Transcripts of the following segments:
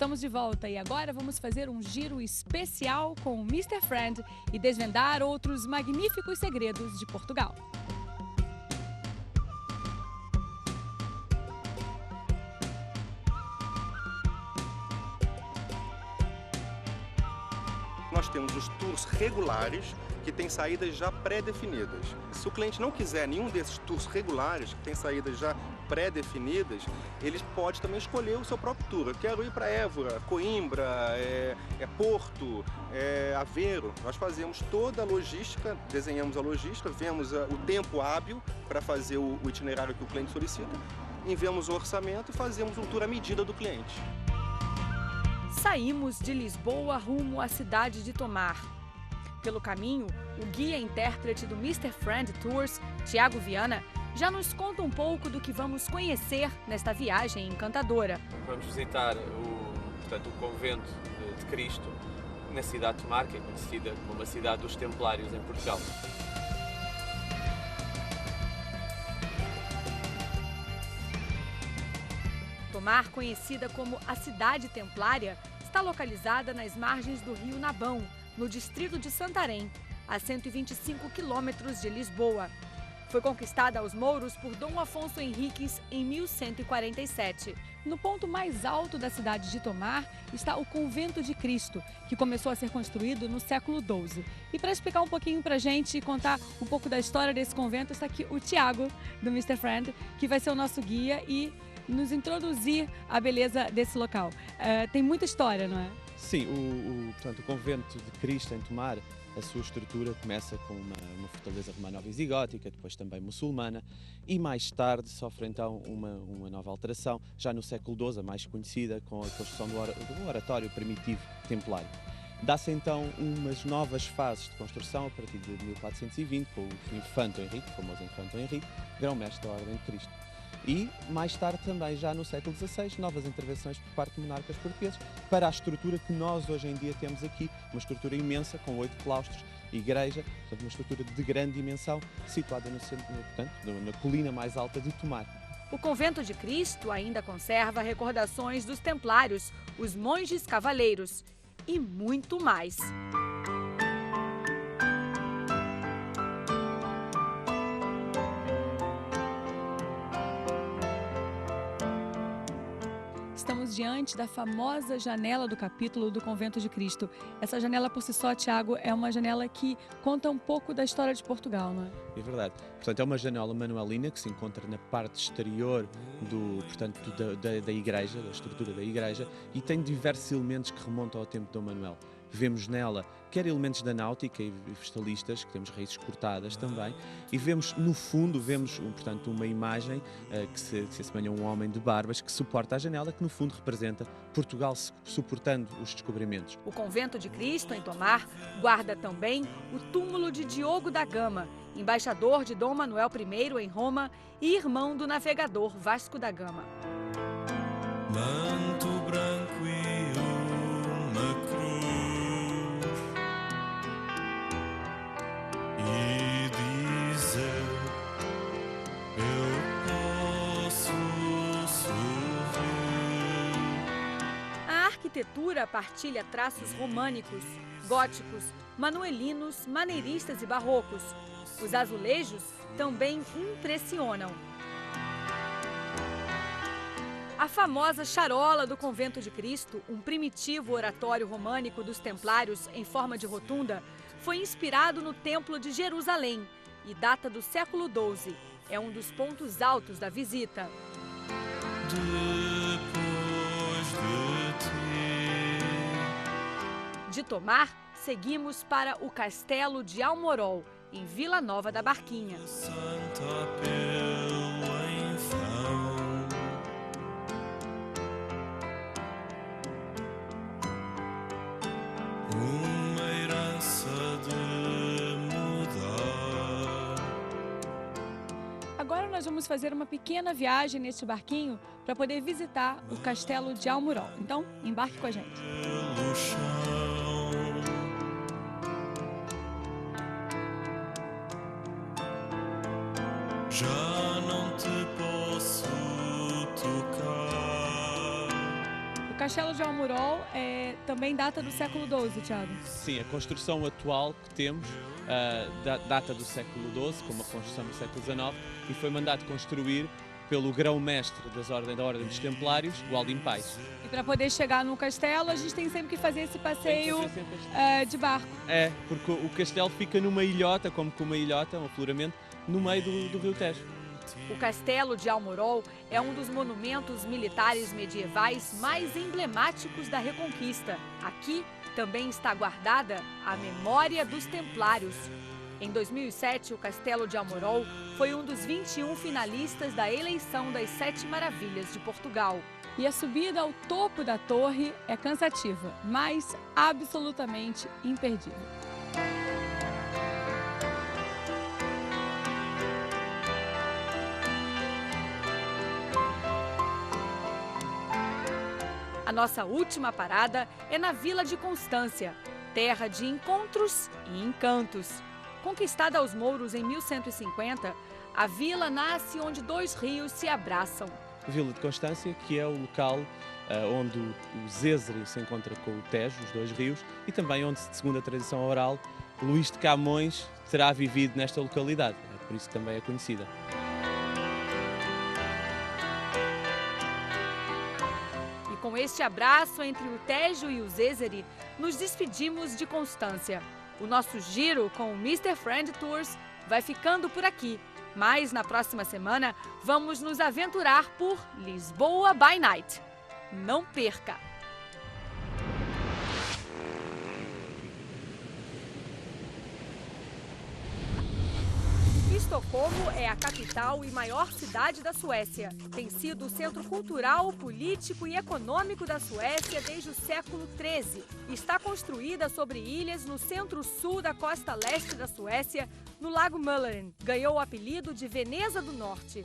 Estamos de volta e agora vamos fazer um giro especial com o Mr. Friend e desvendar outros magníficos segredos de Portugal. Nós temos os tours regulares, que têm saídas já pré-definidas. Se o cliente não quiser nenhum desses tours regulares, que têm saídas já pré-definidas, ele pode também escolher o seu próprio tour. Eu quero ir para Évora, Coimbra, Porto, Aveiro. Nós fazemos toda a logística, desenhamos a logística, vemos o tempo hábil para fazer o itinerário que o cliente solicita, enviamos o orçamento e fazemos um tour à medida do cliente. Saímos de Lisboa rumo à cidade de Tomar. Pelo caminho, o guia e intérprete do Mr. Friend Tours, Tiago Viana, já nos conta um pouco do que vamos conhecer nesta viagem encantadora. Vamos visitar o convento de Cristo na cidade de Tomar, que é conhecida como a cidade dos Templários em Portugal. Tomar, conhecida como a Cidade Templária, está localizada nas margens do rio Nabão, no distrito de Santarém, a 125 quilômetros de Lisboa. Foi conquistada aos mouros por Dom Afonso Henriques em 1147. No ponto mais alto da cidade de Tomar está o Convento de Cristo, que começou a ser construído no século XII. E para explicar um pouquinho para a gente e contar um pouco da história desse convento, está aqui o Tiago, do Mr. Friend, que vai ser o nosso guia e nos introduzir à beleza desse local. Tem muita história, não é? Sim, o convento de Cristo em Tomar, a sua estrutura começa com uma fortaleza romano-visigótica, depois também muçulmana, e mais tarde sofre então uma nova alteração, já no século XII, a mais conhecida, com a construção do oratório primitivo templário. Dá-se então umas novas fases de construção a partir de 1420, com o Infante Henrique, o famoso Infante Henrique, grão-mestre da Ordem de Cristo. E, mais tarde também, já no século XVI, novas intervenções por parte de monarcas portugueses para a estrutura que nós hoje em dia temos aqui, uma estrutura imensa, com 8 claustros, igreja, portanto uma estrutura de grande dimensão, situada no centro, portanto, na colina mais alta de Tomar. O Convento de Cristo ainda conserva recordações dos templários, os monges cavaleiros e muito mais. Estamos diante da famosa janela do capítulo do Convento de Cristo. Essa janela por si só, Tiago, é uma janela que conta um pouco da história de Portugal, não é? É verdade. Portanto, é uma janela manuelina que se encontra na parte exterior da igreja, da estrutura da igreja, e tem diversos elementos que remontam ao tempo de Dom Manuel. Vemos nela quer elementos da náutica e vegetalistas, que temos raízes cortadas também, e vemos no fundo, portanto, uma imagem que se assemelha a um homem de barbas que suporta a janela, que no fundo representa Portugal suportando os descobrimentos. O Convento de Cristo, em Tomar, guarda também o túmulo de Diogo da Gama, embaixador de Dom Manuel I em Roma e irmão do navegador Vasco da Gama. Manto branco e uma cruz, e dizer eu posso sorrir. A arquitetura partilha traços românicos, góticos, manuelinos, maneiristas e barrocos. Os azulejos também impressionam. A famosa charola do Convento de Cristo, um primitivo oratório românico dos Templários em forma de rotunda, foi inspirado no Templo de Jerusalém e data do século XII. É um dos pontos altos da visita. Depois de ti. De Tomar, seguimos para o Castelo de Almorol, em Vila Nova da Barquinha. Santa pelo enfão, uma herança de mudar. Agora nós vamos fazer uma pequena viagem neste barquinho para poder visitar o Castelo de Almorol. Então, embarque com a gente. Pelo chão, já não te posso tocar. Castelo de Almorol também data do século XII, Tiago. Sim, a construção atual que temos data do século XII, como a construção do século XIX, e foi mandado construir pelo grão-mestre da Ordem dos Templários, o Aldim Pais. E para poder chegar no castelo, a gente tem sempre que fazer esse passeio de barco. É, porque o castelo fica numa ilhota, como que uma ilhota, um afloramento, no meio do Rio Tejo. O Castelo de Almorol é um dos monumentos militares medievais mais emblemáticos da Reconquista. Aqui também está guardada a memória dos Templários. Em 2007, o Castelo de Almorol foi um dos 21 finalistas da eleição das 7 Maravilhas de Portugal. E a subida ao topo da torre é cansativa, mas absolutamente imperdível. A nossa última parada é na Vila de Constância, terra de encontros e encantos. Conquistada aos mouros em 1150, a vila nasce onde 2 rios se abraçam. A Vila de Constância, que é o local onde o Zézere se encontra com o Tejo, os 2 rios, e também onde, segundo a tradição oral, Luís de Camões terá vivido nesta localidade. É por isso que também é conhecida. Com este abraço entre o Tejo e o Zézere, nos despedimos de Constância. O nosso giro com o Mr. Friend Tours vai ficando por aqui, mas na próxima semana vamos nos aventurar por Lisboa by Night. Não perca! Estocolmo é a capital e maior cidade da Suécia. Tem sido o centro cultural, político e econômico da Suécia desde o século XIII. Está construída sobre ilhas no centro-sul da costa leste da Suécia, no Lago Mälaren. Ganhou o apelido de Veneza do Norte.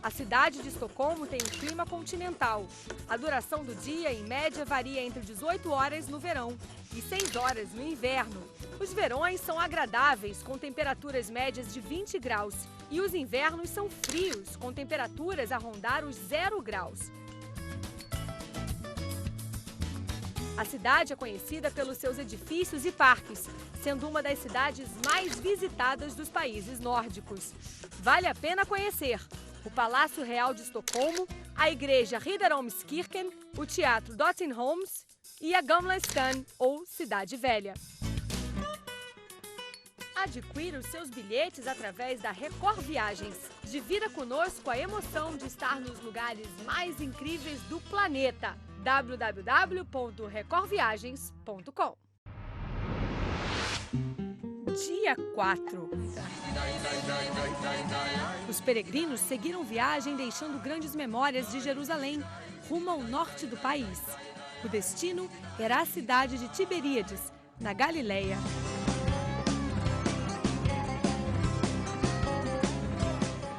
A cidade de Estocolmo tem um clima continental. A duração do dia, em média, varia entre 18 horas no verão e 6 horas no inverno. Os verões são agradáveis, com temperaturas médias de 20 graus. E os invernos são frios, com temperaturas a rondar os 0 graus. A cidade é conhecida pelos seus edifícios e parques, sendo uma das cidades mais visitadas dos países nórdicos. Vale a pena conhecer o Palácio Real de Estocolmo, a Igreja Riddarholmskirken, o Teatro Drottningholms e a Gamla Stan, ou Cidade Velha. Adquira os seus bilhetes através da Record Viagens. Divida conosco a emoção de estar nos lugares mais incríveis do planeta. www.recordviagens.com. Dia 4. Os peregrinos seguiram viagem deixando grandes memórias de Jerusalém, rumo ao norte do país. O destino era a cidade de Tiberíades, na Galileia.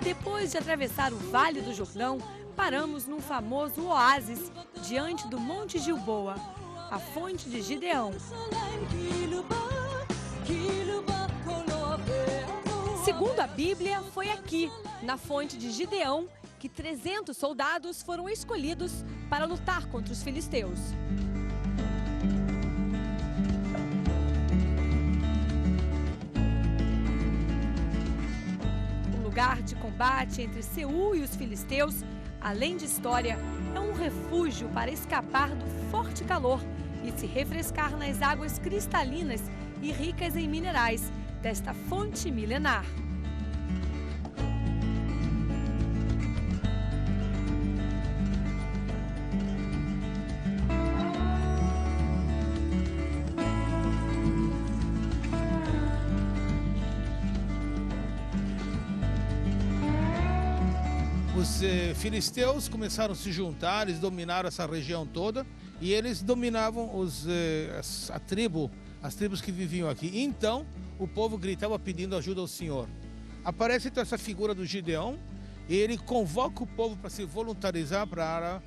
Depois de atravessar o Vale do Jordão, paramos num famoso oásis diante do Monte Gilboa, a fonte de Gideão. Segundo a Bíblia, foi aqui, na fonte de Gideão, que 300 soldados foram escolhidos para lutar contra os filisteus. O lugar de combate entre Seul e os filisteus, além de história, é um refúgio para escapar do forte calor e se refrescar nas águas cristalinas e ricas em minerais desta fonte milenar. Os filisteus começaram a se juntar, eles dominaram essa região toda e eles dominavam as tribos que viviam aqui. Então, o povo gritava pedindo ajuda ao Senhor. Aparece então essa figura do Gideão e ele convoca o povo para se voluntarizar para,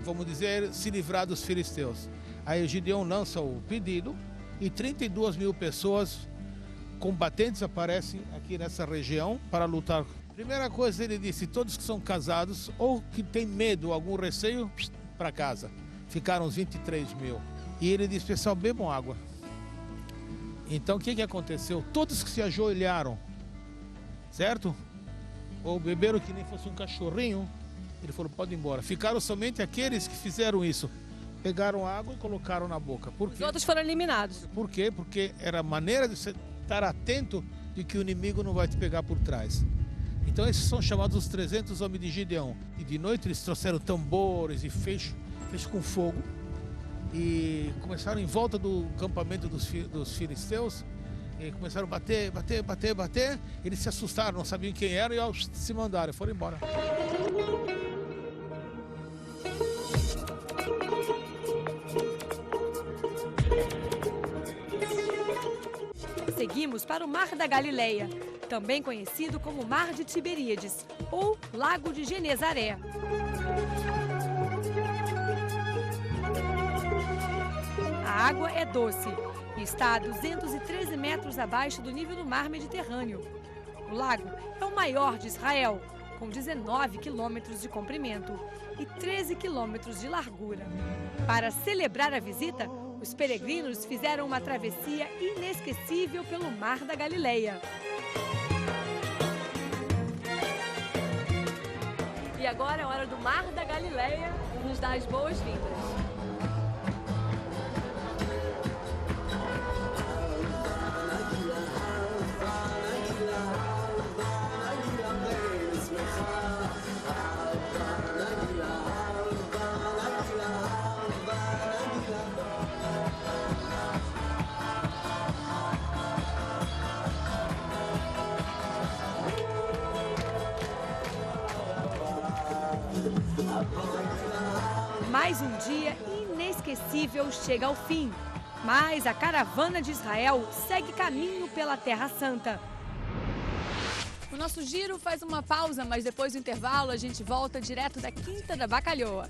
vamos dizer, se livrar dos filisteus. Aí o Gideão lança o pedido e 32 mil pessoas combatentes aparecem aqui nessa região para lutar Primeira coisa ele disse, todos que são casados ou que têm medo, algum receio, para casa. Ficaram uns 23 mil. E ele disse, pessoal, bebam água. Então o que aconteceu? Todos que se ajoelharam, certo? Ou beberam que nem fosse um cachorrinho, ele falou, pode ir embora. Ficaram somente aqueles que fizeram isso. Pegaram água e colocaram na boca. Por quê? Os outros foram eliminados. Por quê? Porque era a maneira de você estar atento de que o inimigo não vai te pegar por trás. Então esses são chamados os 300 homens de Gideão. E de noite eles trouxeram tambores e feixes com fogo. E começaram em volta do campamento dos filisteus. E começaram a bater, bater, bater, bater. Eles se assustaram, não sabiam quem era e se mandaram, foram embora. Seguimos para o Mar da Galileia, também conhecido como Mar de Tiberíades ou Lago de Genezaré. A água é doce e está a 213 metros abaixo do nível do mar Mediterrâneo. O lago é o maior de Israel, com 19 quilômetros de comprimento e 13 quilômetros de largura. Para celebrar a visita, os peregrinos fizeram uma travessia inesquecível pelo Mar da Galileia. E agora é hora do Mar da Galileia nos dar as boas-vindas. Mais um dia inesquecível chega ao fim, mas a caravana de Israel segue caminho pela Terra Santa. O nosso giro faz uma pausa, mas depois do intervalo a gente volta direto da Quinta da Bacalhoa.